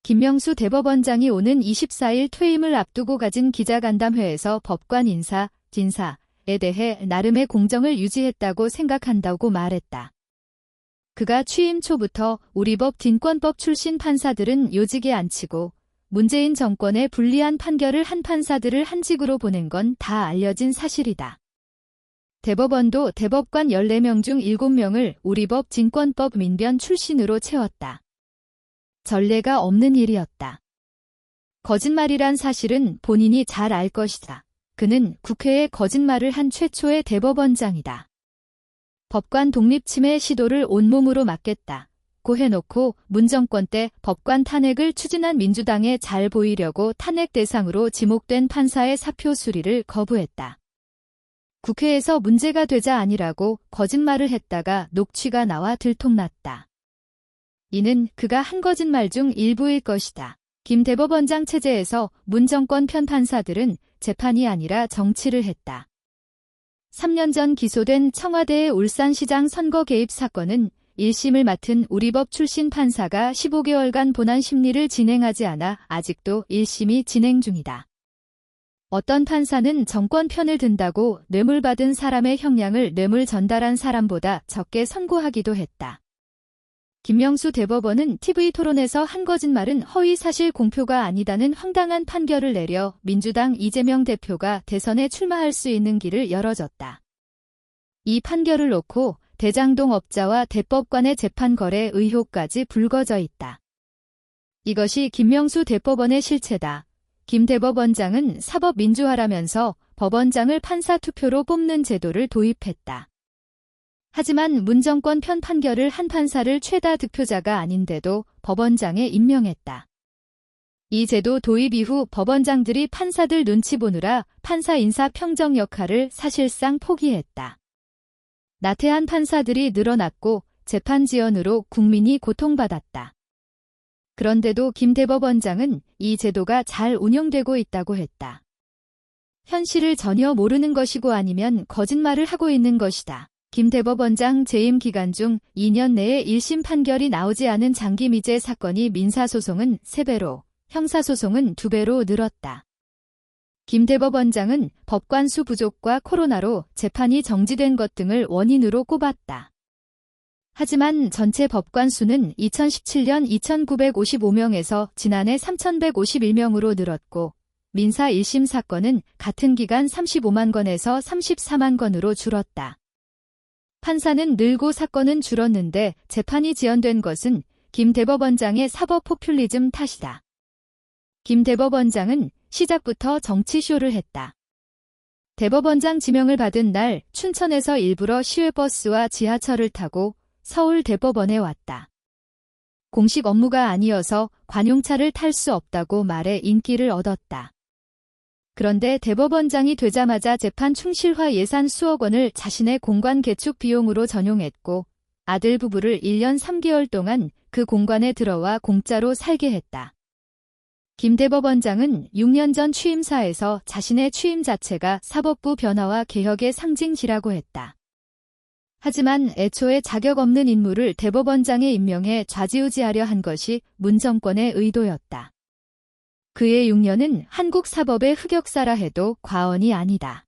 김명수 대법원장이 오는 24일 퇴임을 앞두고 가진 기자간담회에서 법관 인사, 진사에 대해 나름의 공정을 유지했다고 생각한다고 말했다. 그가 취임 초부터 우리 법 din권법 출신 판사들은 요직에 앉히고 문재인 정권의 불리한 판결을 한 판사들을 한직으로 보낸 건 다 알려진 사실이다. 대법원도 대법관 14명 중 7명을 우리 법 din권법 민변 출신으로 채웠다. 전례가 없는 일이었다. 거짓말이란 사실은 본인이 잘 알 것이다. 그는 국회에 거짓말을 한 최초의 대법원장이다. 법관 독립 침해 시도를 온몸으로 막겠다고 해놓고 문 정권 때 법관 탄핵을 추진한 민주당에 잘 보이려고 탄핵 대상으로 지목된 판사의 사표 수리를 거부했다. 국회에서 문제가 되자 아니라고 거짓말을 했다가 녹취가 나와 들통났다. 이는 그가 한 거짓말 중 일부일 것이다. 김 대법원장 체제에서 문 정권 편 판사들은 재판이 아니라 정치를 했다. 3년 전 기소된 청와대의 울산시장 선거 개입 사건은 1심을 맡은 우리법 출신 판사가 15개월간 본안 심리를 진행하지 않아 아직도 1심이 진행 중이다. 어떤 판사는 정권 편을 든다고 뇌물 받은 사람의 형량을 뇌물 전달한 사람보다 적게 선고하기도 했다. 김명수 대법원은 TV토론에서 한 거짓말은 허위사실 공표가 아니다는 황당한 판결을 내려 민주당 이재명 대표가 대선에 출마할 수 있는 길을 열어줬다. 이 판결을 놓고 대장동 업자와 대법관의 재판 거래 의혹까지 불거져 있다. 이것이 김명수 대법원의 실체다. 김 대법원장은 사법 민주화라면서 법원장을 판사 투표로 뽑는 제도를 도입했다. 하지만 문 정권 편 판결을 한 판사를 최다 득표자가 아닌데도 법원장에 임명했다. 이 제도 도입 이후 법원장들이 판사들 눈치 보느라 판사 인사 평정 역할을 사실상 포기했다. 나태한 판사들이 늘어났고 재판 지연으로 국민이 고통받았다. 그런데도 김 대법원장은 이 제도가 잘 운영되고 있다고 했다. 현실을 전혀 모르는 것이고 아니면 거짓말을 하고 있는 것이다. 김 대법원장 재임 기간 중 2년 내에 1심 판결이 나오지 않은 장기 미제 사건이 민사소송은 3배로, 형사소송은 2배로 늘었다. 김 대법원장은 법관 수 부족과 코로나로 재판이 정지된 것 등을 원인으로 꼽았다. 하지만 전체 법관 수는 2017년 2,955명에서 지난해 3,151명으로 늘었고 민사 1심 사건은 같은 기간 35만 건에서 34만 건으로 줄었다. 판사는 늘고 사건은 줄었는데 재판이 지연된 것은 김 대법원장의 사법 포퓰리즘 탓이다. 김 대법원장은 시작부터 정치쇼를 했다. 대법원장 지명을 받은 날 춘천에서 일부러 시외버스와 지하철을 타고 서울 대법원에 왔다. 공식 업무가 아니어서 관용차를 탈 수 없다고 말해 인기를 얻었다. 그런데 대법원장이 되자마자 재판 충실화 예산 수억 원을 자신의 공관 개축 비용으로 전용했고 아들 부부를 1년 3개월 동안 그 공관에 들어와 공짜로 살게 했다. 김 대법원장은 6년 전 취임사에서 자신의 취임 자체가 사법부 변화와 개혁의 상징지라고 했다. 하지만 애초에 자격 없는 인물을 대법원장에 임명해 좌지우지하려 한 것이 문 정권의 의도였다. 그의 6년은 한국 사법의 흑역사라 해도 과언이 아니다.